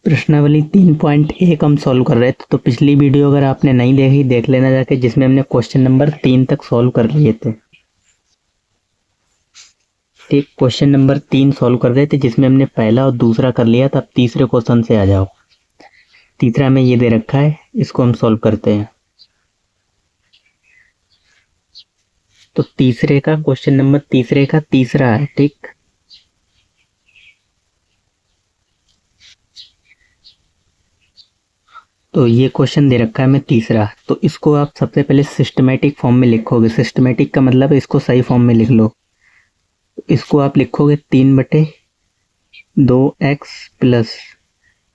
प्रश्नावली 3.1 हम सॉल्व कर रहे थे, तो पिछली वीडियो अगर आपने नहीं देखी देख लेना जाके, जिसमें हमने क्वेश्चन नंबर 3 तक सॉल्व कर लिए थे। ठीक, क्वेश्चन नंबर 3 सॉल्व कर रहे थे जिसमें हमने पहला और दूसरा कर लिया था। अब तीसरे क्वेश्चन से आ जाओ। तीसरा में ये दे रखा है, इसको हम सॉल्व करते हैं। तो तीसरे का क्वेश्चन नंबर तीसरे का तीसरा है। ठीक, तो ये क्वेश्चन दे रखा है मैं तीसरा, तो इसको आप सबसे पहले सिस्टमेटिक फॉर्म में लिखोगे। सिस्टमेटिक का मतलब है इसको सही फॉर्म में लिख लो। इसको आप लिखोगे 3/2x प्लस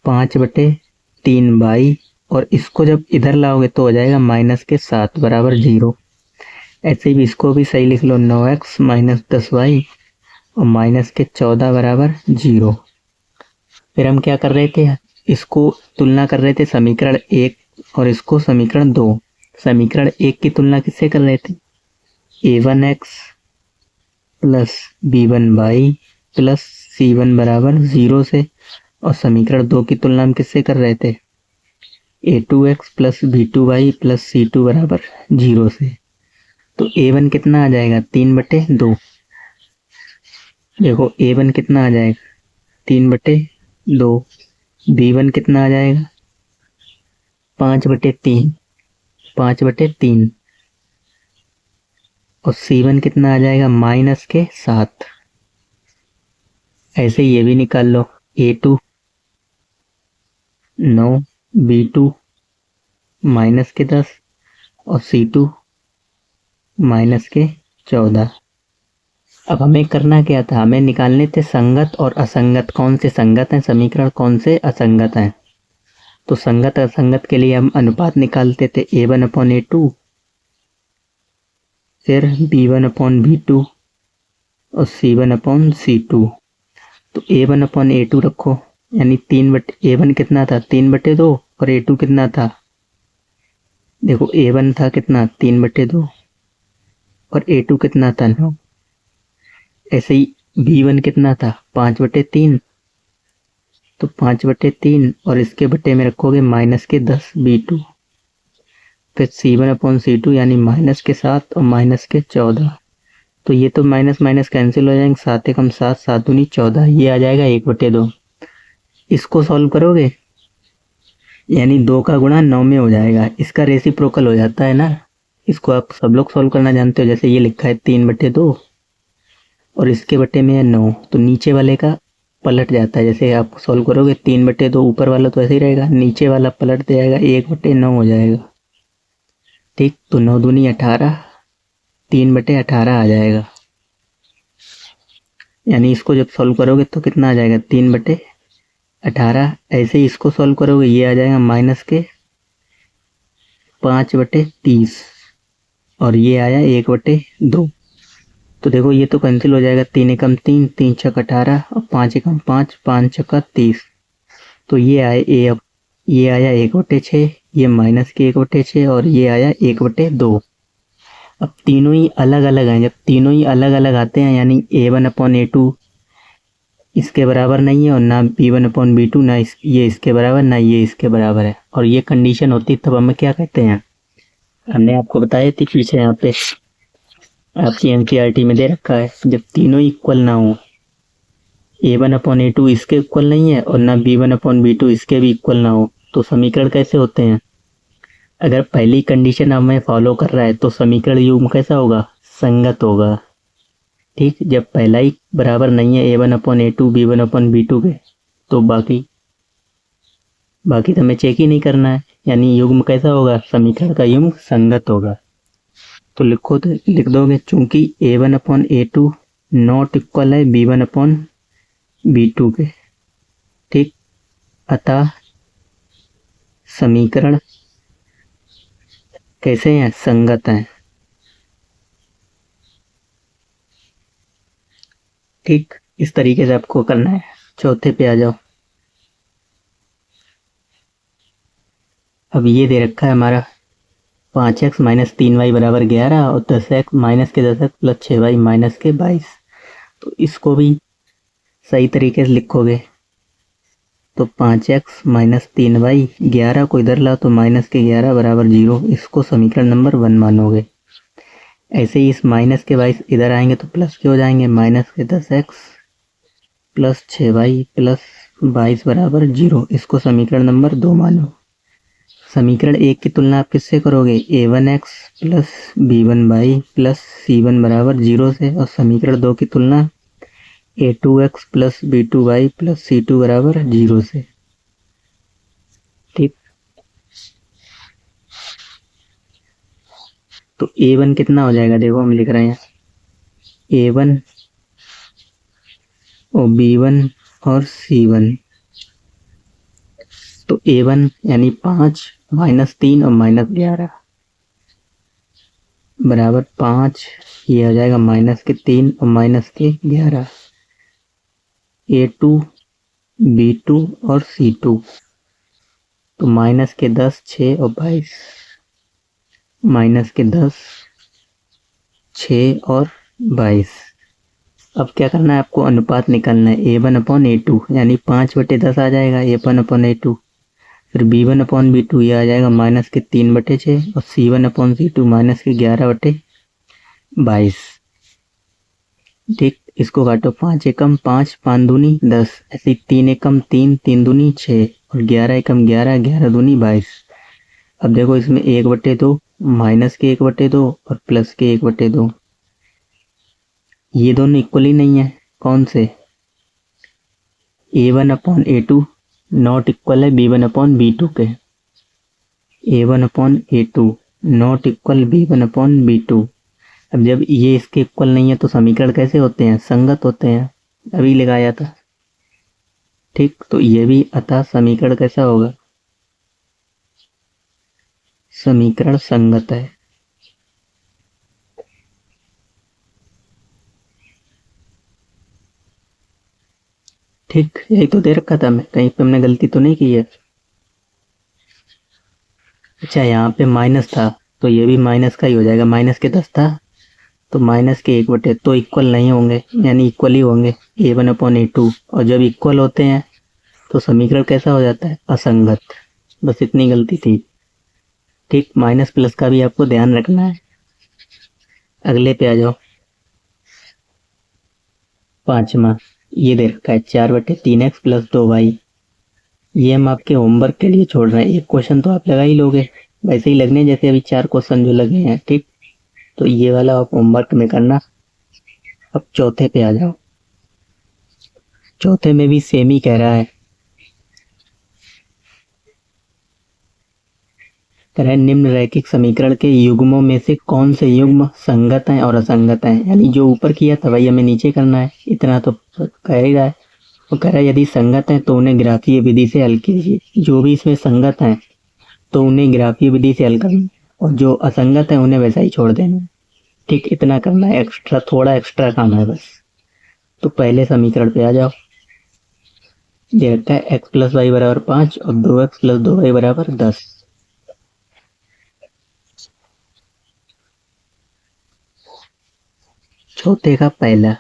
5/3y, और इसको जब इधर लाओगे तो हो जाएगा -7 बराबर 0। ऐसे ही इसको भी सही लिख लो, 9x माइनस 10y और -14 बराबर 0। फिर हम क्या कर रहे थे, इसको तुलना कर रहे थे समीकरण 1 और इसको समीकरण 2। समीकरण 1 की तुलना किससे कर रहे थे, a1x plus b1y plus c1 बराबर 0 से, और समीकरण 2 की तुलना हम किससे कर रहे थे, a2x plus b2y plus c2 बराबर 0 से। तो a1 कितना आ जाएगा, 3/2। देखो a1 कितना आ जाएगा, 3/2। b1 कितना आ जाएगा, 5/3, 5/3। और c1 कितना आ जाएगा, -7। ऐसे ये भी निकाल लो, a2 9, b2 -10 और c2 -14। अब हमें करना क्या था, हमें निकालने थे संगत और असंगत। कौन से संगत हैं समीकरण, कौन से असंगत हैं। तो संगत असंगत के लिए हम अनुपात निकालते थे, a1/a2 फिर b1/b2 और c1/c2। तो a1/a2 रखो, यानी a1 कितना था, 3/2 और a2 कितना था, देखो a1 था कितना, 3/2 और a2 कितना था, 9। ऐसे ही b1 कितना था, 5/3, तो 5/3 और इसके बटे में रखोगे -10 b2। फिर c1/c2 यानी -7 और -14। तो ये तो माइनस माइनस कैंसिल हो जाएंगे, 7 एकम 7, 7 दूनी 14, ये आ जाएगा 1/2। इसको सॉल्व करोगे यानी 2 का गुणा 9 में हो जाएगा, इसका रेसिप्रोकल हो जाता है ना। इसको आप सब लोग सॉल्व करना जानते हो। जैसे ये लिखा है 3/2 और इसके बटे में है 9, तो नीचे वाले का पलट जाता है। जैसे आप सॉल्व करोगे 3/2, ऊपर वाला तो ऐसे ही रहेगा, नीचे वाला पलट जाएगा, 1/9 हो जाएगा। ठीक, तो 9 दूनी 18, 3/18 आ जाएगा। यानी इसको जब सॉल्व करोगे तो कितना आ जाएगा, 3/18। ऐसे ही इसको सॉल्व करोगे, ये आ जाएगा -5/30 और ये आया 1/2। तो देखो ये तो कैंसिल हो जाएगा, 3 एकम 3, 3 छक 18 और 5 एकम 5, 5 छक्का 30। तो ये आया ये आया 1/6, ये -1/6 और ये आया 1/2। अब तीनों ही अलग अलग हैं। जब तीनों ही अलग अलग आते हैं यानी a1/a2 इसके बराबर नहीं है और ना b1/b2, ना ये इसके बराबर ना ये इसके बराबर है, और ये कंडीशन होती तब हमें क्या कहते हैं, हमने आपको बताया थी पीछे, यहाँ पे आपकी एनसीईआरटी में दे रखा है। जब तीनों इक्वल ना हो, a1/a2 इसके इक्वल नहीं है और ना b1/b2 इसके भी इक्वल ना हो, तो समीकरण कैसे होते हैं। अगर पहली कंडीशन हमें फॉलो कर रहा है तो समीकरण युग्म कैसा होगा, संगत होगा। ठीक, जब पहला ही बराबर नहीं है a1/a2 b1/b2 के, तो बाकी तो हमें चेक ही नहीं करना है। यानी युग्म कैसा होगा, समीकरण का युग्म संगत होगा। तो लिखो, तो लिख दोगे, चूंकि a1/a2 नॉट इक्वल है b1/b2 के। ठीक, अतः समीकरण कैसे हैं, संगत हैं। ठीक, इस तरीके से आपको करना है। चौथे पे आ जाओ। अब ये दे रखा है हमारा 5x माइनस 3y बराबर 11 और 10x माइनस के 10x प्लस 6y माइनस के 22। तो इसको भी सही तरीके से लिखोगे तो 5x माइनस 3y 11 को इधर लाओ तो माइनस के 11 बराबर 0। इसको समीकरण नंबर 1 मानोगे। ऐसे ही इस माइनस के 22 इधर आएंगे तो प्लस के हो जाएंगे, माइनस के 10x प्लस 6y प्लस 22 बराबर 0। इसको समीकरण नंबर 2 मानो। समीकरण 1 की तुलना आप किससे करोगे, a1x plus b1y plus c1 बराबर 0 से, और समीकरण 2 की तुलना a2x plus b2y plus c2 बराबर 0 से। ठीक, तो a1 कितना हो जाएगा, देखो हम लिख रहे हैं a1 और b1 और c1। तो a1 यानी 5 माइनस 3 और माइनस 11 बराबर 5, ये हो जाएगा माइनस के 3 और माइनस के 11। a2 b2 और c2 तो माइनस के 10 6 और 22, माइनस के 10 6 और 22। अब क्या करना है आपको, अनुपात निकालना है a1/a2 यानी 5/10 आ जाएगा a1/a2। फिर b1/b2 ये आ जाएगा माइनस के 3/6 और c1/c2 माइनस के 11/22। ठीक, इसको काटो, 5 एकम 5 5 दूनी 10, ऐसे 3 एकम 3 3 दूनी 6 और 11 एकम 11 11 दूनी 22। अब देखो इसमें 1/2 माइनस के 1/2 और प्लस के 1/2, ये दोनों इक्वल ही नहीं है। कौन से, a1/a2 नॉट इक्वल है b1/b2 के, a1/a2 नॉट इक्वल b1/b2। अब जब ये इसके इक्वल नहीं है तो समीकरण कैसे होते हैं, संगत होते हैं, अभी लगाया था। ठीक, तो ये भी अतः समीकरण कैसा होगा, समीकरण संगत है। ठीक, यही तो दे रखा था मैं, कहीं पे हमने गलती तो नहीं की है। अच्छा, यहाँ पे माइनस था तो ये भी माइनस का ही हो जाएगा, माइनस के 10 था तो माइनस के 1/, तो इक्वल नहीं होंगे, यानी इक्वल ही होंगे a1/a2। और जब इक्वल होते हैं तो समीकरण कैसा हो जाता है, असंगत। बस इतनी गलती थी। ठीक, माइनस प्लस का भी आपको ध्यान रखना है। अगले पे आ जाओ, 5वां ये दे रखा है 4/3x प्लस 2y। ये हम आपके होमवर्क के लिए छोड़ रहे हैं, एक क्वेश्चन तो आप लगा ही लोगे, वैसे ही लगने जैसे अभी 4 क्वेश्चन जो लगे हैं। ठीक, तो ये वाला आप होमवर्क में करना। अब चौथे पे आ जाओ, चौथे में भी सेम ही कह रहा है, निम्न रैखिक समीकरण के युग्मों में से कौन से युग्म संगत हैं और असंगत हैं। यानी जो ऊपर किया था वही हमें नीचे करना है, इतना तो कह ही रहा है। वो कह रहा है यदि संगत हैं तो उन्हें ग्राफीय विधि से हल कीजिए। जो भी इसमें संगत हैं तो उन्हें ग्राफीय विधि से हल करना, और जो असंगत हैं उन्हें वैसा ही छोड़ देना। ठीक, इतना करना है, एक्स्ट्रा थोड़ा एक्स्ट्रा काम है बस। तो पहले समीकरण पे आ जाओ, दे रखा है x प्लस वाई बराबर 5 और 2x प्लस 2y बराबर 10। चौथे का पहला,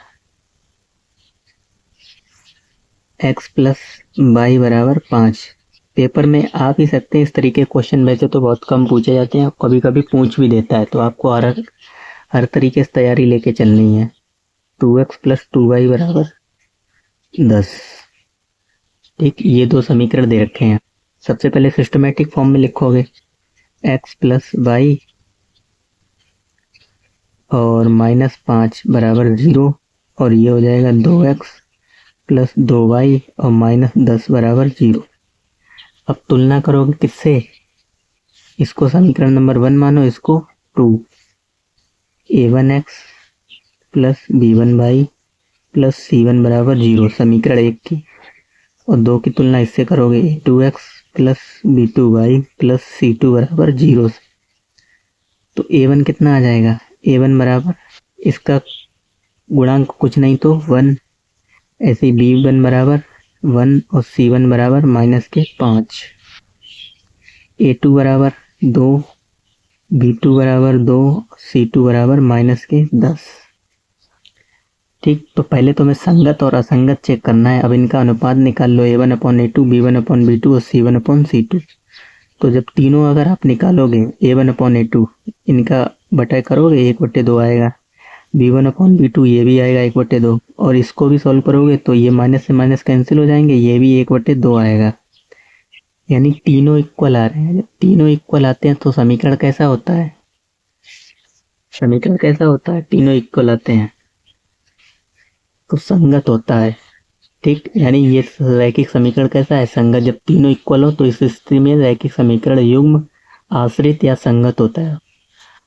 x प्लस वाई बराबर 5। पेपर में आ भी सकते हैं इस तरीके क्वेश्चन, वैसे तो बहुत कम पूछे जाते हैं, कभी कभी पूछ भी देता है, तो आपको हर तरीके से तैयारी लेके चलनी है। 2x प्लस 2y बराबर 10। ठीक, ये दो समीकरण दे रखे हैं। सबसे पहले सिस्टमेटिक फॉर्म में लिखोगे x प्लस वाई और माइनस 5 बराबर 0, और ये हो जाएगा 2x प्लस 2y और माइनस 10 बराबर 0। अब तुलना करोगे किससे, इसको समीकरण नंबर 1 मानो, इसको 2, a1x plus b1y plus c1 बराबर 0 समीकरण 1 की, और 2 की तुलना इससे करोगे a2x plus b2y plus c2 बराबर 0 से। तो a1 कितना आ जाएगा, a1 बराबर इसका गुणांक कुछ नहीं तो 1, ऐसे ही b1 बराबर 1 और c1 बराबर माइनस के 5, a2 बराबर 2, B2 बराबर 2, C2 बराबर -10। ठीक, तो पहले तो हमें संगत और असंगत चेक करना है। अब इनका अनुपात निकाल लो, A1/A2, B1/B2 और C1/C2। तो जब तीनों अगर आप निकालोगे A1/A2, इनका बटा करोगे 1/2 आएगा। B1/B2 ये भी आएगा 1/2, और इसको भी सॉल्व करोगे तो ये माइनस से माइनस कैंसिल हो जाएंगे, ये भी 1/2 आएगा। यानी तीनों इक्वल आ रहे हैं। जब तीनों इक्वल आते हैं तो समीकरण कैसा होता है? समीकरण कैसा होता है? तीनों इक्वल आते हैं तो संगत होता है। ठीक, यानी ये रैखिक समीकरण कैसा है? संगत। जब तीनों इक्वल हो तो इस स्थिति में रैखिक समीकरण युग्म, आश्रित या संगत होता है।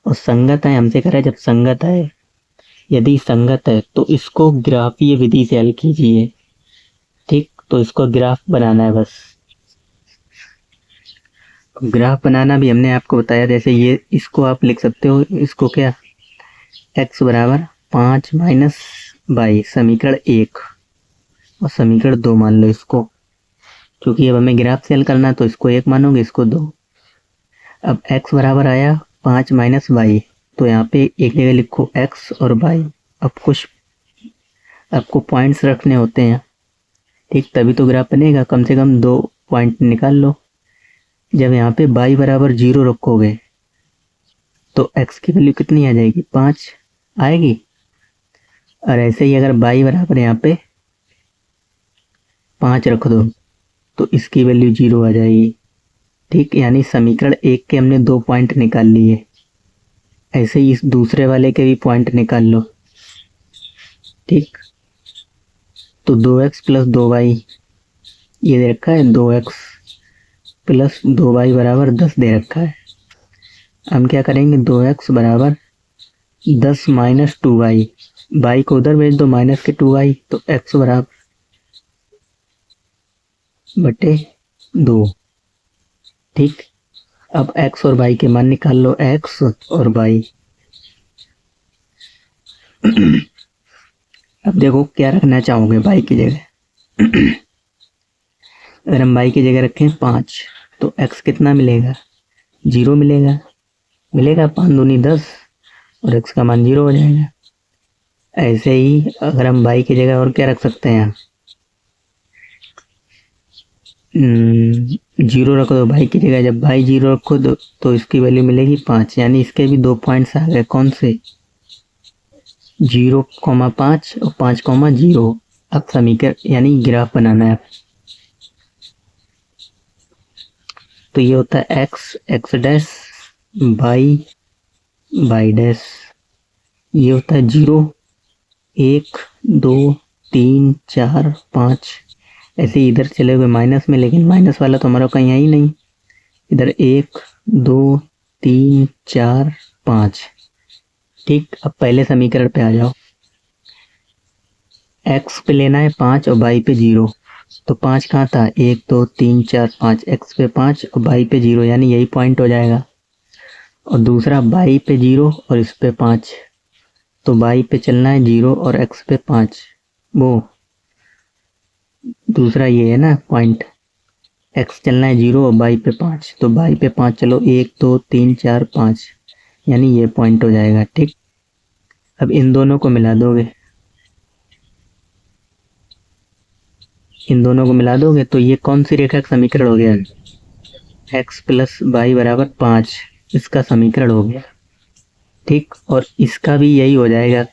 और संगत है, हमसे कह रहा है जब संगत है, यदि संगत है तो इसको ग्राफीय विधि से हल कीजिए। ठीक, तो इसको ग्राफ बनाना है बस। ग्राफ बनाना भी हमने आपको बताया, जैसे ये इसको आप लिख सकते हो, इसको क्या, x बराबर 5 माइनस बाई समीकरण 1 और समीकरण 2 मान लो इसको, क्योंकि अब हमें ग्राफ से हल करना है तो इसको 1 मानोगे, इसको 2। अब x बराबर आया 5 माइनस बाई, तो यहाँ पे एक जगह लिखो x और बाई। अब कुछ आपको पॉइंट्स रखने होते हैं, ठीक, तभी तो ग्राफ बनेगा। कम से कम 2 पॉइंट निकाल लो। जब यहाँ पे y बराबर 0 रखोगे तो x की वैल्यू कितनी आ जाएगी? 5 आएगी। और ऐसे ही अगर y बराबर यहाँ पे 5 रख दो तो इसकी वैल्यू 0 आ जाएगी। ठीक, यानी समीकरण 1 के हमने 2 पॉइंट निकाल लिए। ऐसे ही इस दूसरे वाले के भी पॉइंट निकाल लो। ठीक, तो 2x प्लस 2y ये दे रखा है, 2x प्लस 2y बराबर 10 दे रखा है। हम क्या करेंगे, 2x बराबर 10 माइनस 2y, y को उधर भेज दो माइनस के 2y, तो x बराबर बटे 2। ठीक, अब x और y के मान निकाल लो, x और y। अब देखो क्या रखना चाहोगे y की जगह। अगर हम y की जगह रखें 5 तो x कितना मिलेगा? 0 मिलेगा। मिलेगा 5 दूनी 10 और x का मान 0 हो जाएगा। ऐसे ही अगर हम y की जगह और क्या रख सकते हैं, 0 रख दो y की जगह। जब y 0 रखो तो इसकी वैल्यू मिलेगी 5। यानी इसके भी 2 पॉइंट्स आ गए। कौन से? 0,5 और 5,0। अब समीकरण यानी ग्राफ बनाना है। तो ये होता है x डैश y डैश। ये होता है 0, 1, 2, 3, 4, 5। ऐसे ही इधर चले गए माइनस में, लेकिन माइनस वाला तो हमारा कहीं है ही नहीं। इधर 1, 2, 3, 4, 5। ठीक, अब पहले समीकरण पे आ जाओ। x पे लेना है 5 और y पे 0। तो 5 कहाँ था? 1, 2, 3, 4, 5। x पे 5 और y पे 0, यानी यही पॉइंट हो जाएगा। और दूसरा y पे 0 और इस पे 5, तो y पे चलना है 0 और x पे 5। वो दूसरा ये है ना पॉइंट, x चलना है 0 और y पे 5, तो y पे 5 चलो 1, 2, 3, 4, 5, यानी ये पॉइंट हो जाएगा। ठीक, अब इन दोनों को मिला दोगे, इन दोनों को मिला दोगे तो ये कौन सी रेखा का समीकरण हो गया? x प्लस वाई बराबर 5, इसका समीकरण हो गया। ठीक, और इसका भी यही हो जाएगा,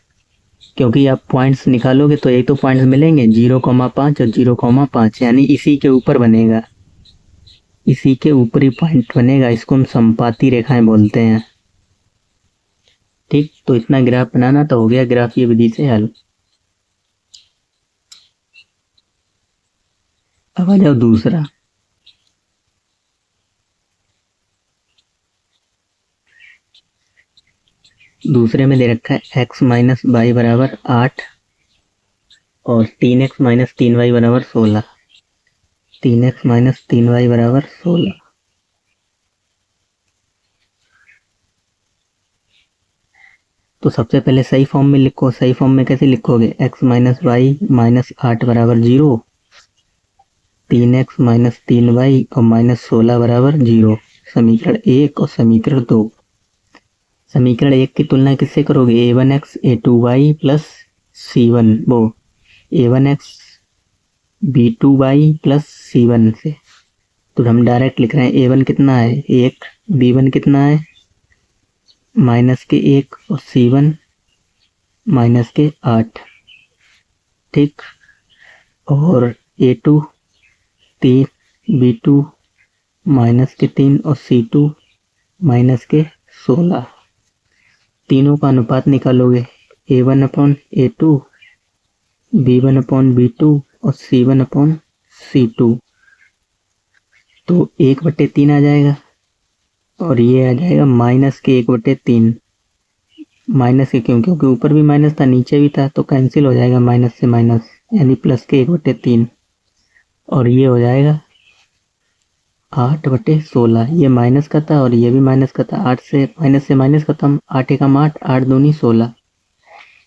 क्योंकि आप पॉइंट्स निकालोगे तो यही तो पॉइंट्स मिलेंगे, 0,5 और 0,5, यानी इसी के ऊपर बनेगा, इसी के ऊपरी पॉइंट बनेगा। इसको हम संपाती रेखाएं बोलते हैं। ठीक, तो इतना ग्राफ बनाना तो हो गया ग्राफीय विधि से हल। अब आ जाओ दूसरा। दूसरे में दे रखा है x माइनस वाई बराबर 8 और 3x माइनस 3y बराबर 16। 3x माइनस 3y बराबर 16। तो सबसे पहले सही फॉर्म में लिखो। सही फॉर्म में कैसे लिखोगे? x माइनस वाई माइनस 8 बराबर 0, 3x माइनस 3y और माइनस 16 बराबर 0। समीकरण 1 और समीकरण 2। समीकरण 1 की तुलना किससे करोगे, a1x a2y प्लस c1 वो a1x b2y प्लस c1 से। तो हम डायरेक्ट लिख रहे हैं a1 कितना है 1, b1 कितना है -1 और c1 -8, ठीक। और a2 3, b2 -3 और c2 -16। तीनों का अनुपात निकालोगे a1/a2, b1/b2 और c1/c2। तो 1/3 आ जाएगा और ये आ जाएगा -1/3। माइनस के क्यों, क्योंकि ऊपर भी माइनस था नीचे भी था, तो कैंसिल हो जाएगा माइनस से माइनस, यानी +1/3। और ये हो जाएगा 8/16। ये माइनस का था और ये भी माइनस का था, 8 से माइनस खत्म, 8 एकम 8, 8 दूनी 16।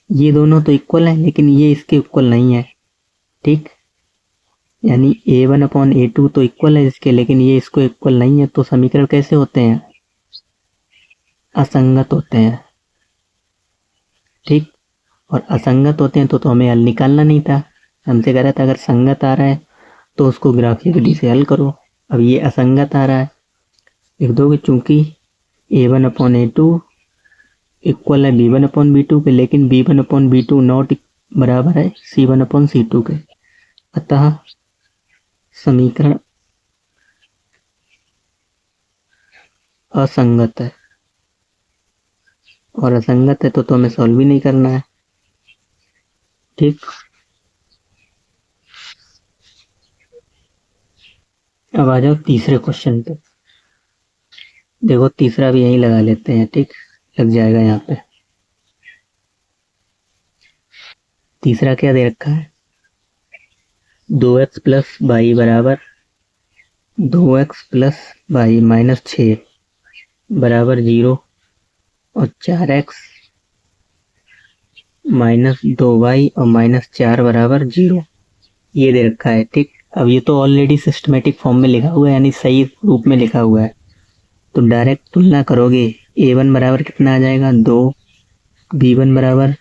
ये दोनों तो इक्वल हैं लेकिन ये इसके इक्वल नहीं है, ठीक। यानी a1/a2 तो इक्वल है इसके, लेकिन ये इसको इक्वल नहीं है। तो समीकरण कैसे होते हैं, असंगत होते हैं, ठीक। और असंगत होते हैं तो हमें हल निकालना नहीं था, हमसे कह रहा था अगर संगत आ रहा है तो उसको ग्राफीय विधि से हल करो। अब ये असंगत आ रहा है, लिख दोगे चूंकि a1/a2 इक्वल है b1/b2 के, लेकिन b1/b2 नॉट बराबर है c1/c2 के। अतः समीकरण असंगत है, और असंगत है तो हमें सॉल्व भी नहीं करना है, ठीक। अब आ जाओ तीसरे क्वेश्चन पे। देखो तीसरा भी यहीं लगा लेते हैं, ठीक, लग जाएगा यहाँ पे। तीसरा क्या दे रखा है, 2x + y बराबर 2x + y -6 बराबर 0 और 4x -2y और -4 बराबर 0, ये दे रखा है, ठीक। अब ये तो ऑलरेडी सिस्टमेटिक फॉर्म में लिखा हुआ है, यानी सही रूप में लिखा हुआ है। तो डायरेक्ट तुलना करोगे a1 बराबर कितना आ जाएगा 2, b1 बराबर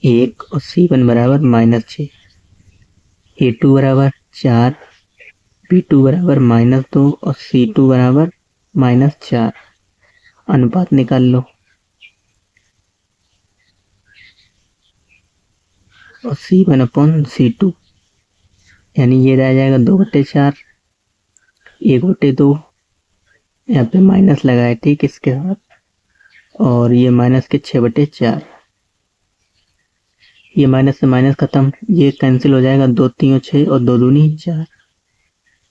1 और c1 बराबर -6, a2 बराबर 4, b2 बराबर -2 और c2 बराबर -4। अनुपात निकाल लो और c1/c2, यानी ये रह जाएगा 2/4, 1/2, यहाँ पे माइनस लगा है, ठीक, इसके साथ, और ये माइनस के 6/4। ये माइनस से माइनस खत्म, ये कैंसिल हो जाएगा, 2 3 6 और 2 दूनी 4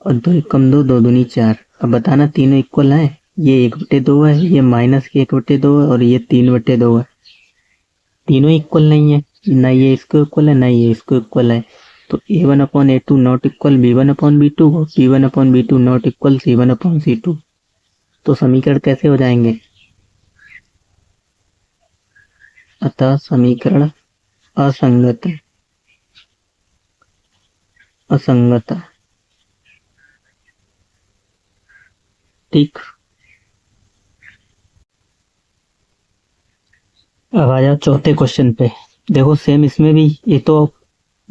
और 2 एकम 2, 2 दूनी 4। अब बताना तीनों इक्वल हैं, ये 1/2 है, ये माइनस के 1/2 है और ये 3/2 है। तीनों इक्वल नहीं है, ना ये इसको इक्वल है ना ये इसको इक्वल है। तो a1/a2 not equal b1/b2, b1/b2 not equal c1/c2। तो समीकरण कैसे हो जाएंगे, अतः समीकरण असंगत है, असंगत है, ठीक। अब आ जाओ चौथे क्वेश्चन पे। देखो सेम इसमें भी ये तो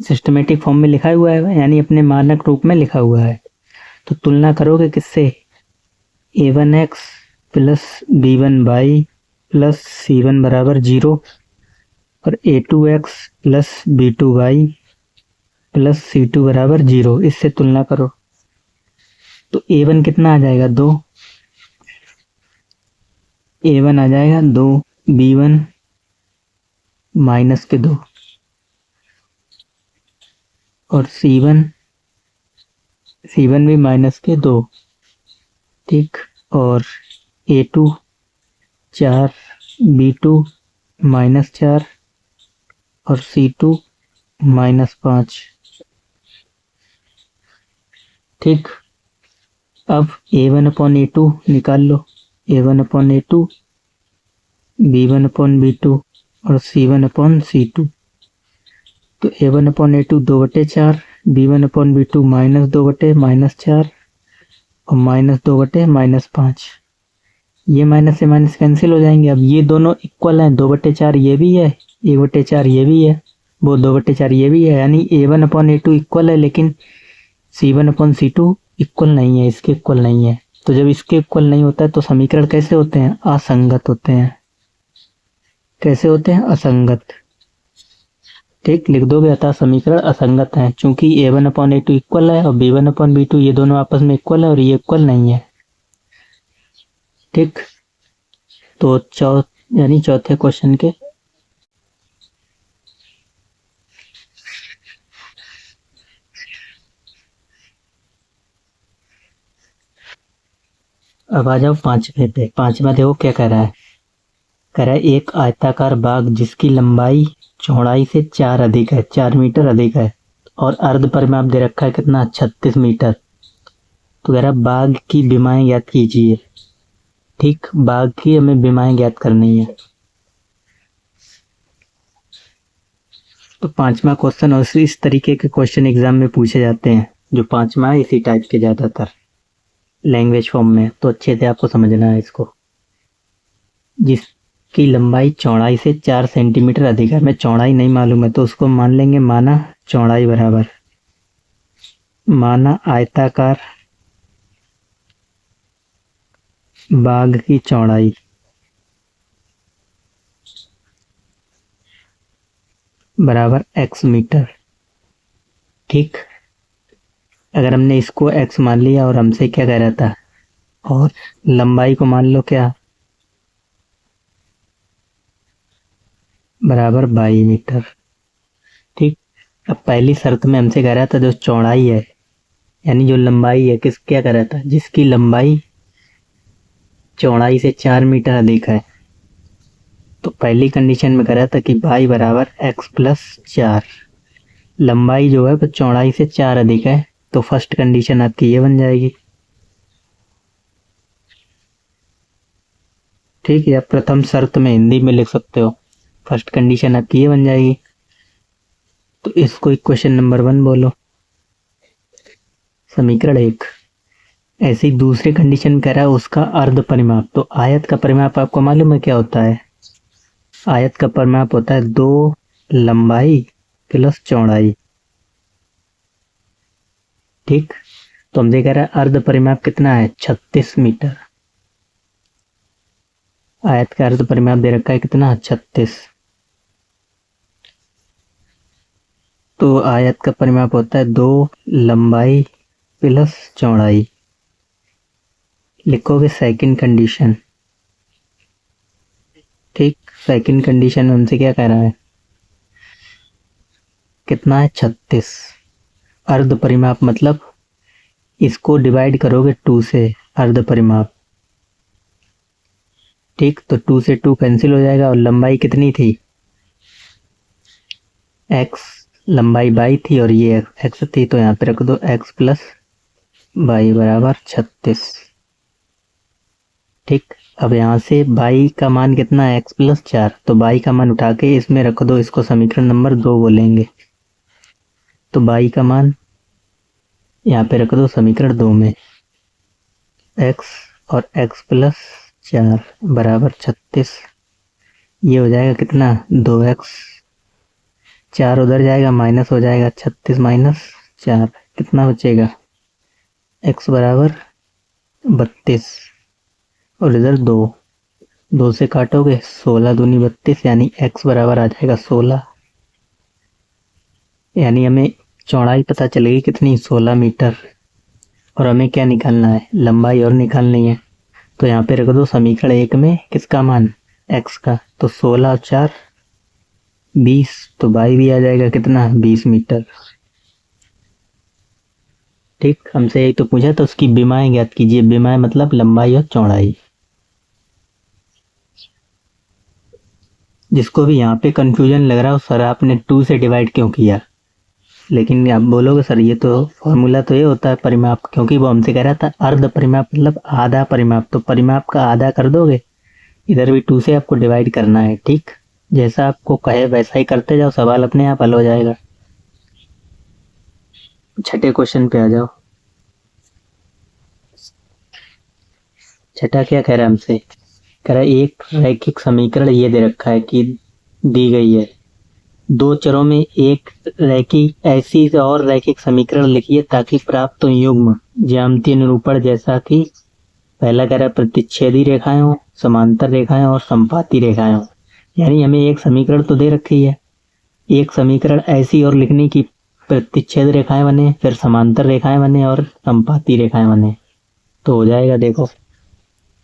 सिस्टमेटिक फॉर्म में लिखा हुआ है, यानी अपने मानक रूप में लिखा हुआ है। तो तुलना करोगे किससे, a1x + b1y + c1 बराबर 0 और a2x + b2y + c2 बराबर 0, इससे तुलना करो। तो a1 कितना आ जाएगा 2, a1 आ जाएगा 2, b1 -2 और c1 भी -2, ठीक। और a2 4, b2 -4 और c2 -5, ठीक। अब a1/a2 निकाल लो, a1/a2, b1/b2 और c1/c2। तो a1/a2 2/4, b1/b2 -2/-4 और -2/-5। ये माइनस से माइनस कैंसिल हो जाएंगे। अब ये दोनों इक्वल हैं, 2/4 ये भी है, 1/4 ये भी है, वो 2/4 ये भी है, यानी A1/A2 इक्वल है, लेकिन C1/C2 इक्वल नहीं है, इसके इक्वल नहीं है। तो जब इसके इक्वल नहीं होता है तो समीकरण कैसे होते हैं? असंगत होते हैं। कैसे होते हैं? असंगत। ठीक, लिख दोगे अतः समीकरण असंगत है, चूंकि A1/A2 इक्वल है और B1/B2 ये दोनों आपस में इक्वल है और ये इक्वल नहीं है। ठीक, तो यानी चौथे क्वेश्चन के अब आ जाओ पांचवे पे। पांचवा देखो क्या कह रहा है। कह रहा है एक आयताकार बाग जिसकी लंबाई चौड़ाई से 4 अधिक है, 4 मीटर अधिक है, और अर्ध परिमाप दे रखा है कितना? 36 मीटर। तो कह रहा है बाग की विमाएं ज्ञात कीजिए। ठीक, बाग की हमें विमाएं ज्ञात करनी है। तो पांचवा क्वेश्चन और इस तरीके के क्वेश्चन एग्जाम में पूछे जाते हैं। जो पांचवा है इसी टाइप के ज्यादातर लैंग्वेज फॉर्म में, तो अच्छे से आपको समझना है इसको। जिसकी लंबाई चौड़ाई से 4 सेंटीमीटर अधिक है, हमें चौड़ाई नहीं मालूम है तो उसको मान लेंगे माना चौड़ाई बराबर माना आयताकार बाग की चौड़ाई बराबर x मीटर। ठीक, अगर हमने इसको x मान लिया और हमसे क्या कह रहा था, और लंबाई को मान लो क्या? बराबर 22 मीटर। ठीक, अब पहली शर्त में हमसे कह रहा था जो चौड़ाई है यानी जो लंबाई है, किस क्या कह रहा था? जिसकी लंबाई चौड़ाई से 4 मीटर अधिक है। तो पहली कंडीशन में कह रहा था कि y बराबर x+4। लंबाई जो है वो चौड़ाई से 4 अधिक है, तो फर्स्ट कंडीशन आपकी ये बन जाएगी। ठीक है, प्रथम शर्त में हिंदी में लिख सकते हो, फर्स्ट कंडीशन आपकी ये बन जाएगी। तो इसको इक्वेशन नंबर 1 बोलो, समीकरण 1। ऐसी दूसरी कंडीशन कह रहा है उसका अर्ध परिमाप। तो आयत का परिमाप आपको मालूम है क्या होता है? आयत का परिमाप होता है 2 लंबाई प्लस चौड़ाई। ठीक, तो हमसे कह रहा है अर्ध परिमाप कितना है? 36 मीटर। आयत का अर्ध परिमाप दे रखा है कितना? 36। तो आयत का परिमाप होता है 2 लंबाई प्लस चौड़ाई। लिखोगे सेकंड कंडीशन। ठीक, सेकंड कंडीशन में हमसे क्या कह रहा है? कितना है? 36। अर्ध परिमाप मतलब इसको डिवाइड करोगे 2 से, अर्ध परिमाप। ठीक, तो 2 से 2 कैंसिल हो जाएगा और लंबाई कितनी थी? x, लंबाई 22 थी और ये x थी, तो यहाँ पे रख दो x+22 बराबर 36। ठीक, अब यहाँ से 22 का मान कितना है? x+4। तो 22 का मान उठा के इसमें रख दो, इसको समीकरण नंबर 2 बोलेंगे। तो 22 का मान यहाँ पे रख दो समीकरण 2 में, x और x+4 बराबर 36। ये हो जाएगा कितना? 2x, 4 उधर जाएगा माइनस हो जाएगा, 36 माइनस 4 कितना बचेगा? x बराबर 32 और इधर 2 से काटोगे 16 दूनी 32, यानी x बराबर आ जाएगा 16। यानी हमें चौड़ाई पता चलेगी कितनी? 16 मीटर। और हमें क्या निकालना है? लंबाई और निकालनी है। तो यहाँ पे रख दो समीकरण 1 में किसका मान? x का। तो 16 और 4 20, तो y भी आ जाएगा कितना? 20 मीटर। ठीक, हमसे यही तो पूछा तो उसकी विमाएं ज्ञात कीजिए। विमाएं मतलब लंबाई और चौड़ाई। जिसको भी यहाँ पे कंफ्यूजन लग रहा हो सर आपने 2 से डिवाइड क्यों किया, लेकिन आप बोलोगे सर ये तो फॉर्मूला तो ये होता है परिमाप, क्योंकि वो हमसे कह रहा था अर्ध परिमाप मतलब आधा परिमाप, तो परिमाप का आधा कर दोगे, इधर भी 2 से आपको डिवाइड करना है। ठीक, जैसा आपको कहे वैसा ही करते जाओ, सवाल अपने आप हल हो जाएगा। छठे क्वेश्चन पे आ जाओ। छठा क्या कह रहा है हमसे, कह रहा है एक रैखिक समीकरण ये दे रखा है कि दी गई है दो चरों में एक रैखिक ऐसी और रैखिक समीकरण लिखिए ताकि प्राप्त युग्म ज्यामितीय निरूपण जैसा कि पहला कह रहा है प्रतिच्छेदी रेखाएं हो, समांतर रेखाएं और संपाती रेखाएं हो। यानी हमें एक समीकरण तो दे रखी है, एक समीकरण ऐसी और लिखनी की प्रतिच्छेद रेखाएं बने, फिर समांतर रेखाएं बने और संपाती रेखाएं बने, तो हो जाएगा। देखो,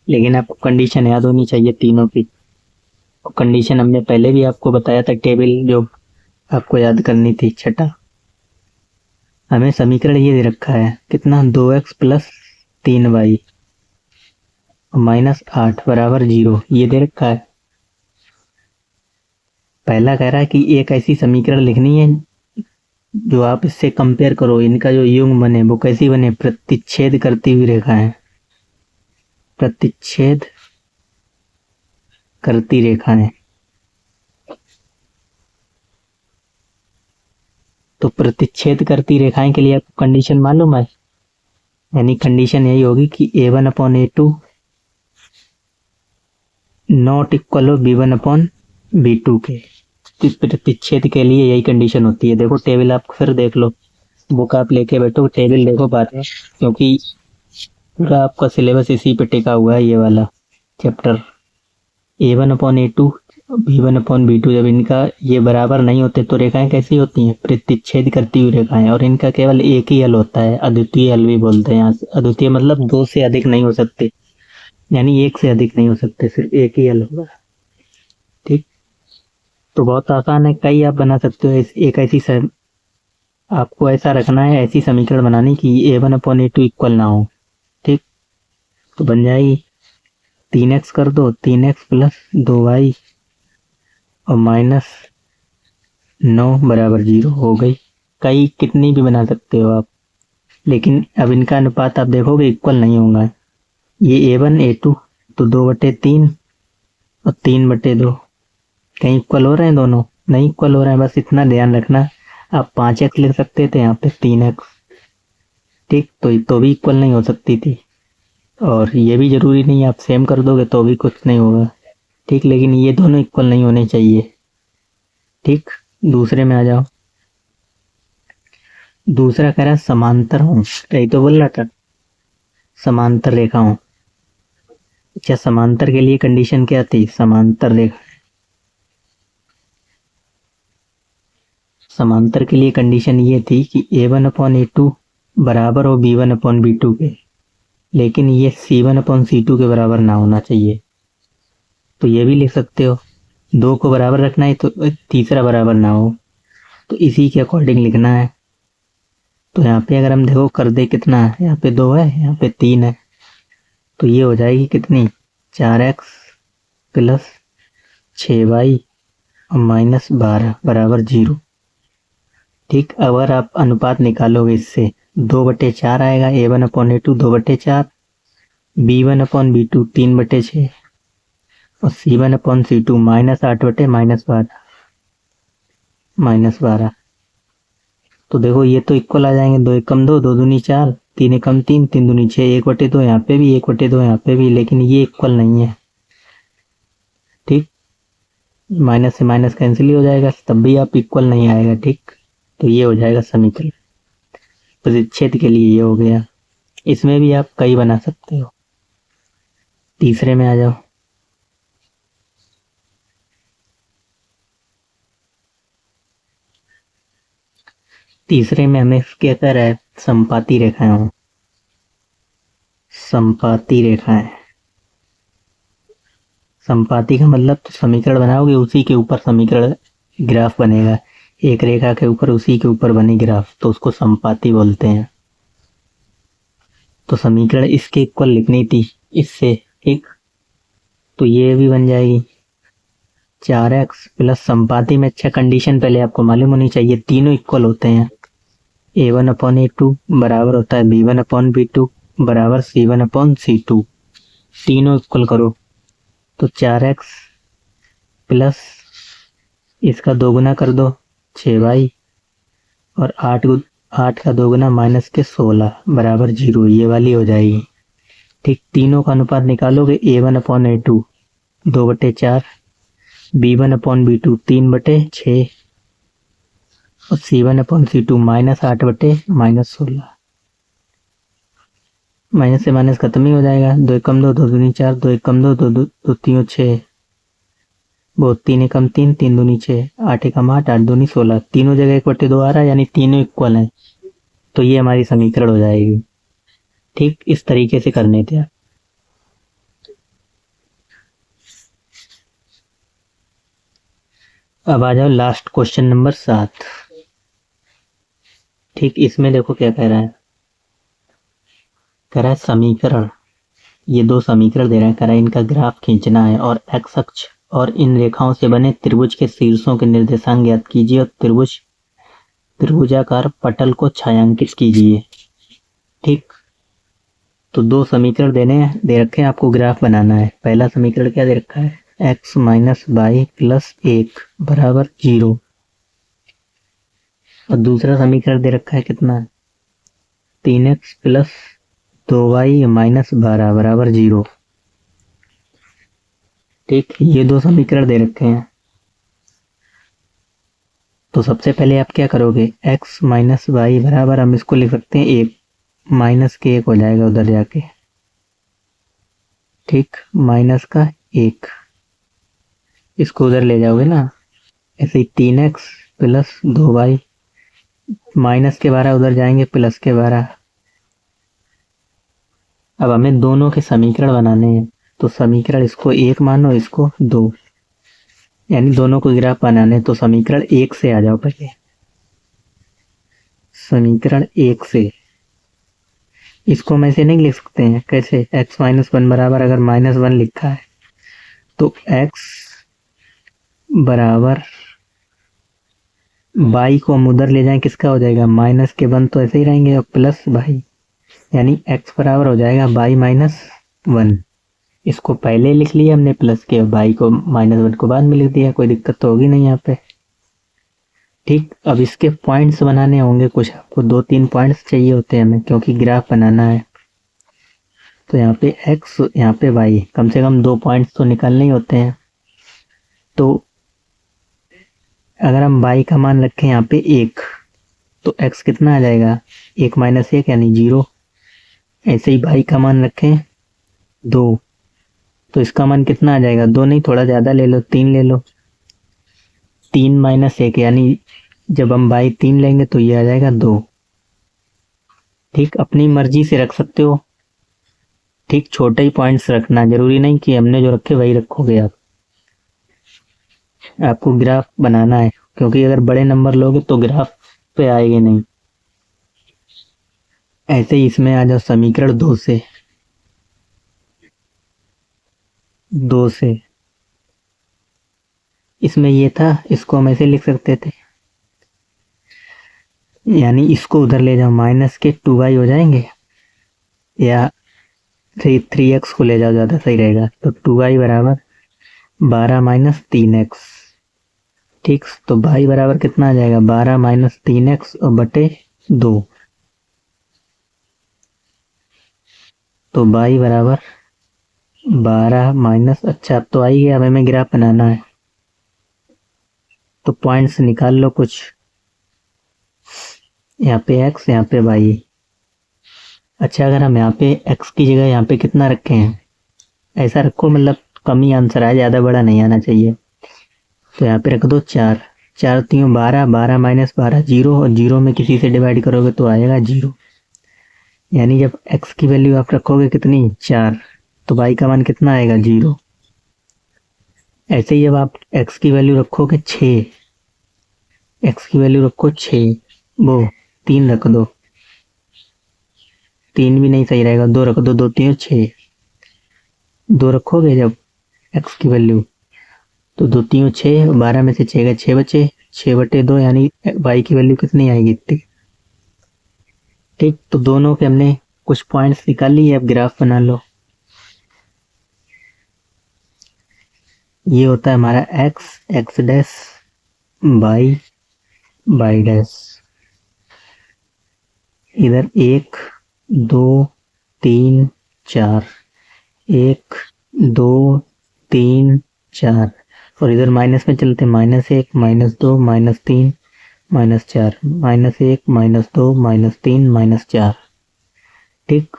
लेकिन आपको कंडीशन याद होनी चाहिए तीनों की। कंडीशन हमने पहले भी आपको बताया था, टेबल जो आपको याद करनी थी। छठा, हमें समीकरण ये दे रखा है कितना, 2x प्लस 3y माइनस 8 बराबर 0, ये दे रखा है। पहला कह रहा है कि एक ऐसी समीकरण लिखनी है जो आप इससे कंपेयर करो, इनका जो युग्म बने वो कैसी बने, प्रतिच्छेद करती हुई रेखाएं, प्रतिच्छेद करती रेखाएं। तो प्रतिच्छेद करती रेखाएं के लिए आपको कंडीशन मालूम है, यानी कंडीशन यही होगी कि a1/a2 नॉट इक्वल b1/b2 के। प्रतिच्छेद के लिए यही कंडीशन होती है। देखो टेबल आप फिर देख लो, बुक आप लेके बैठो, टेबल देखो बाद में, क्योंकि पूरा आपका सिलेबस इसी पे टिका हुआ है, ये वाला चैप्टर। a1/a2 b1/b2 जब इनका ये बराबर नहीं होते तो रेखाएं कैसी होती हैं, प्रतिच्छेद करती हुई रेखाएं, और इनका केवल एक ही हल होता है, अद्वितीय हल भी बोलते हैं। यहाँ से अद्वितीय मतलब दो से अधिक नहीं हो सकते, यानी एक से अधिक नहीं हो सकते, सिर्फ एक ही हल होगा। ठीक, तो बहुत आसान है, कई आप बना सकते हो। एक ऐसी आपको ऐसा रखना है, ऐसी समीकरण बनानी कि a1/a2 इक्वल ना हो। ठीक, तो बन जाएगी 3x कर दो, 3x प्लस 2y और माइनस 9 बराबर 0 हो गई। कई कितनी भी बना सकते हो आप, लेकिन अब इनका अनुपात आप देखोगे इक्वल नहीं होगा। ये a1 a2 तो 2/3 और 3/2, कहीं इक्वल हो रहे हैं दोनों, नहीं इक्वल हो रहे हैं। बस इतना ध्यान रखना, आप 5x लिख सकते थे, यहाँ पे 3x। ठीक, तो भी इक्वल नहीं हो सकती थी, और ये भी जरूरी नहीं आप सेम कर दोगे तो भी कुछ नहीं होगा। ठीक, लेकिन ये दोनों इक्वल नहीं होने चाहिए। ठीक, दूसरे में आ जाओ। दूसरा कह रहा है समांतर हूं, यही तो बोल रहा था, समांतर रेखा हूं। अच्छा, समांतर के लिए कंडीशन क्या थी, समांतर रेखा, समांतर के लिए कंडीशन ये थी कि a1/a2 बराबर हो b1/b2 के, लेकिन ये c1/c2 के बराबर ना होना चाहिए। तो ये भी लिख सकते हो, दो को बराबर रखना है तो तीसरा बराबर ना हो, तो इसी के अकॉर्डिंग लिखना है। तो यहाँ पे अगर हम देखो कर दे कितना है, यहाँ पे 2 है, यहाँ पे 3 है, तो ये हो जाएगी कितनी, 4x प्लस 6y और माइनस 12 बराबर 0। ठीक, अगर आप अनुपात निकालोगे इससे 2/4 आएगा, a1/a2 2/4, b1/b2 3/6 और c1/c2 -8/-12। तो देखो ये तो इक्वल आ जाएंगे, 2 एकम 2, 2 दूनी 4, 3 एकम 3, 3 दूनी 6, 1/2 यहाँ पे भी, 1/2 यहाँ पे भी, लेकिन ये इक्वल नहीं है। ठीक, माइनस से माइनस कैंसिल ही हो जाएगा, तब भी आप इक्वल नहीं आएगा। ठीक, तो ये हो जाएगा समीकरण। प्रतिच्छेद के लिए ये हो गया। इसमें भी आप कई बना सकते हो। तीसरे में आ जाओ। तीसरे में हमें क्या कर रहा है, संपाती रेखाएं हो, संपाती रेखाएं। संपाती का मतलब तो समीकरण बनाओगे, उसी के ऊपर समीकरण ग्राफ बनेगा, एक रेखा के ऊपर उसी के ऊपर बने ग्राफ, तो उसको संपाती बोलते हैं। तो समीकरण इसके इक्वल लिखनी थी इससे, ठीक, तो ये भी बन जाएगी 4x प्लस संपाती में। अच्छा, कंडीशन पहले आपको मालूम होनी चाहिए, तीनों इक्वल होते हैं। a1/a2 बराबर होता है b1/b2 बराबर c1/c2, तीनों इक्वल करो तो 4x प्लस इसका दोगुना कर दो 6y और 8 का दोगुना माइनस के 16 बराबर 0, ये वाली हो जाएगी। ठीक, तीनों का अनुपात निकालोगे A1/A2 2/4, B1/B2 3/6 और C1/C2 -8/-16। माइनस से माइनस खत्म ही हो जाएगा। 2 एकम 2, 2 दूनी 4, 2 एकम 2, 2 2 तीन 6, वो 3 एकम 3, 3 दूनी 6, 8 एकम 8, 8 दूनी 16। तीनों जगह 1/2 आ रहा है, यानी तीनों इक्वल हैं, तो ये हमारी समीकरण हो जाएगी। ठीक, इस तरीके से करने थे। अब आ जाओ लास्ट क्वेश्चन नंबर 7। ठीक, इसमें देखो क्या कह रहा है। कह रहा है समीकरण, ये दो समीकरण दे रहे हैं, कह रहा है इनका ग्राफ खींचना है और एक्स अक्ष और इन रेखाओं से बने त्रिभुज के शीर्षों के निर्देशांक ज्ञात कीजिए और त्रिभुजाकार पटल को छायांकित कीजिए। ठीक, तो दो समीकरण दे रखे हैं, आपको ग्राफ बनाना है। पहला समीकरण क्या दे रखा है, x - y + 1 = 0 और दूसरा समीकरण दे रखा है कितना, 3x + 2y - 12 = 0। ठीक, ये दो समीकरण दे रखे हैं। तो सबसे पहले आप क्या करोगे, x - y बराबर, हम इसको लिख सकते हैं 1, माइनस के 1 हो जाएगा उधर जाके। ठीक, -1 इसको उधर ले जाओगे ना, ऐसे ही 3x + 2y, -12 उधर जाएंगे, +12। अब हमें दोनों के समीकरण बनाने हैं, तो समीकरण इसको 1 मानो, इसको 2, यानी दोनों को ग्राफ बनाने। तो समीकरण 1 से आ जाओ पहले। समीकरण 1 से इसको हम ऐसे नहीं लिख सकते हैं, कैसे, x - 1 बराबर, अगर -1 लिखा है तो x बराबर, y को हम उधर ले जाएं, किसका हो जाएगा, -1 तो ऐसे ही रहेंगे और प्लस y, यानी x बराबर हो जाएगा y - 1। इसको पहले लिख लिया हमने प्लस के, y को -1 को बाद में लिख दिया, कोई दिक्कत तो होगी नहीं यहाँ पे। ठीक, अब इसके पॉइंट्स बनाने होंगे कुछ, आपको 2-3 पॉइंट्स चाहिए होते हैं हमें, क्योंकि ग्राफ बनाना है। तो यहाँ पे x, यहाँ पे y, कम से कम 2 पॉइंट्स तो निकालने ही होते हैं। तो अगर हम y का मान रखें यहाँ पे 1, तो x कितना आ जाएगा, 1 - 1 यानी 0। ऐसे ही y का मान रखें 2, तो इसका मान कितना आ जाएगा, 2 नहीं, थोड़ा ज़्यादा ले लो, 3 ले लो। 3 - 1 यानी जब हम y 3 लेंगे तो ये आ जाएगा 2। ठीक, अपनी मर्जी से रख सकते हो। ठीक, छोटे ही पॉइंट्स रखना, जरूरी नहीं कि हमने जो रखे वही रखोगे आप। आपको ग्राफ बनाना है, क्योंकि अगर बड़े नंबर लोगे तो ग्राफ पे आएंगे नहीं। ऐसे ही इसमें आ जाओ समीकरण 2 से। 2 से इसमें ये था, इसको हम ऐसे लिख सकते थे, यानी इसको उधर ले जाओ, माइनस के 2y हो जाएंगे, या 3x को ले जाओ, ज़्यादा सही रहेगा। तो 2y बराबर 12 - 3x। ठीक, तो y बराबर कितना आ जाएगा, 12 - 3x और बटे 2। तो y बराबर 12 - अच्छा, अब तो आई गया, अब हमें ग्राफ बनाना है। तो पॉइंट्स निकाल लो कुछ, यहाँ पे x, यहाँ पे y। अच्छा, अगर हम यहाँ पे x की जगह यहाँ पे कितना रखे हैं, ऐसा रखो, मतलब कम ही आंसर आए, ज़्यादा बड़ा नहीं आना चाहिए। तो यहाँ पे रख दो 4, 4 3 12, 12 - 12 0, और 0 में किसी से डिवाइड करोगे तो आएगा 0। यानी जब x की वैल्यू आप रखोगे कितनी, 4, तो y का मान कितना आएगा, 0। ऐसे ही जब आप x की वैल्यू रखोगे 6, x की वैल्यू रखो 6, वो 3 रख दो, 3 भी नहीं सही रहेगा, 2 रख दो, 2 3 6, 2 रखोगे जब x की वैल्यू, तो 2 3 6, 12 में से 6 गए, 6 बचे, 6/2, यानी y की वैल्यू कितनी आएगी, इतनी। ठीक, तो दोनों के हमने कुछ पॉइंट्स निकाल लिए, अब ग्राफ बना लो। ये होता है हमारा x डैश, y डैश। इधर 1 2 3 4, 1 2 3 4 और इधर माइनस में चलते -1 -2 -3 -4 -1 -2 -3 -4। ठीक,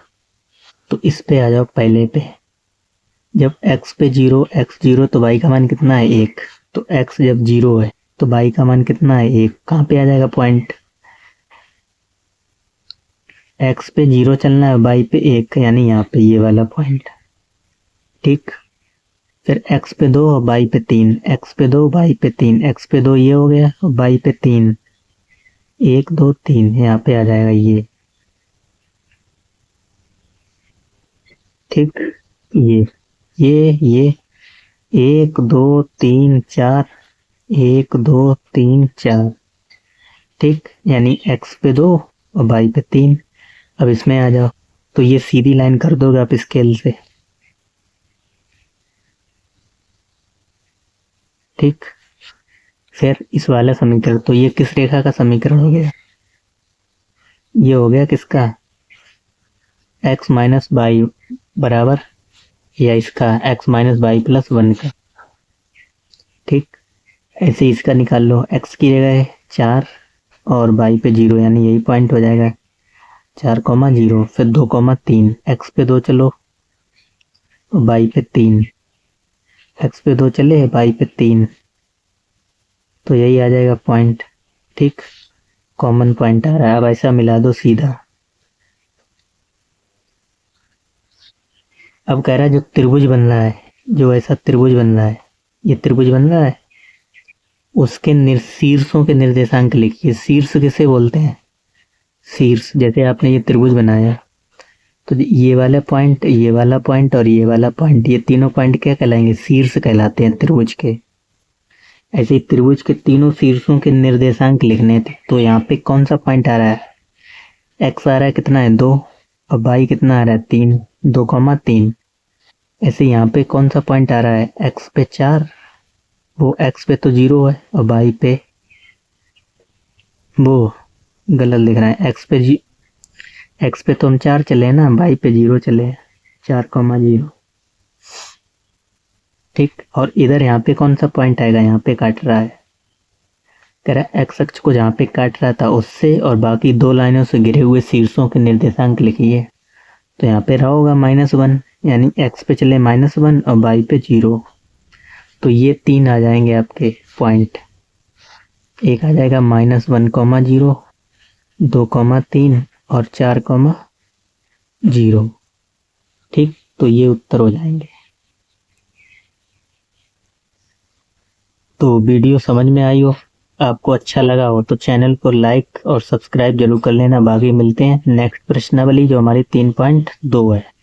तो इस पे आ जाओ पहले पे। जब x पे 0 x 0 तो y का मान कितना है 1, तो x जब 0 है तो y का मान कितना है 1। कहाँ पे आ जाएगा पॉइंट, x पे 0 चलना है, y पे 1, यानी यहाँ पे ये वाला पॉइंट। ठीक, फिर x पे 2 और y पे 3, x पे 2 y पे 3, x पे 2 ये हो गया और y पे 3, 1 2 3 यहाँ पे आ जाएगा ये। ठीक, ये 1 2 3 4, 1 2 3 4। ठीक, यानी x पे 2 और y पे 3। अब इसमें आ जाओ, तो ये सीधी लाइन कर दोगे आप स्केल से। ठीक, फिर इस वाला समीकरण, तो ये किस रेखा का समीकरण हो गया, ये हो गया किसका, x माइनस वाई बराबर, या इसका x माइनस वाई प्लस 1 का। ठीक, ऐसे इसका निकाल लो, x की जगह है 4 और y पे 0, यानी यही पॉइंट हो जाएगा 4,0, फिर 2,3, x पे 2 चलो y पे 3, x पे 2 चले y पे 3, तो यही आ जाएगा पॉइंट। ठीक, कॉमन पॉइंट आ रहा है। अब ऐसा मिला दो सीधा। अब कह रहा है जो त्रिभुज बन रहा है, जो ऐसा त्रिभुज बन रहा है, ये त्रिभुज बन रहा है, उसके शीर्षों के निर्देशांक लिखिए। शीर्ष किसे बोलते हैं, शीर्ष। जैसे आपने ये त्रिभुज बनाया तो ये वाला पॉइंट, ये वाला पॉइंट और ये वाला पॉइंट, ये तीनों पॉइंट क्या कहलाएंगे, शीर्ष कहलाते हैं त्रिभुज के। ऐसे ही त्रिभुज के तीनों शीर्षों के निर्देशांक लिखने थे। तो यहाँ पे कौन सा पॉइंट आ रहा है, x आ रहा है कितना है 2 और y कितना आ रहा है 3, 2,3। ऐसे यहाँ पे कौन सा पॉइंट आ रहा है, x पे 4, वो x पे तो 0 है और y पे, वो गलत लिख रहा है, x पे तो हम 4 चले ना, y पे 0 चले, 4,0। ठीक, और इधर यहाँ पे कौन सा पॉइंट आएगा, यहाँ पे काट रहा है, कह रहा है x अक्ष को जहाँ पे काट रहा था उससे और बाकी 2 लाइनों से घिरे हुए शीर्षों के निर्देशांक लिखिए। तो यहाँ पे रहा होगा -1, यानी x पे चले -1 और y पे 0, तो ये 3 आ जाएंगे आपके पॉइंट। एक आ जाएगा -1,0, 2,3 और 4,0। ठीक, तो ये उत्तर हो जाएंगे। तो वीडियो समझ में आई हो, आपको अच्छा लगा हो तो चैनल को लाइक और सब्सक्राइब जरूर कर लेना। बाकी मिलते हैं नेक्स्ट प्रश्नावली जो हमारी 3.2 है।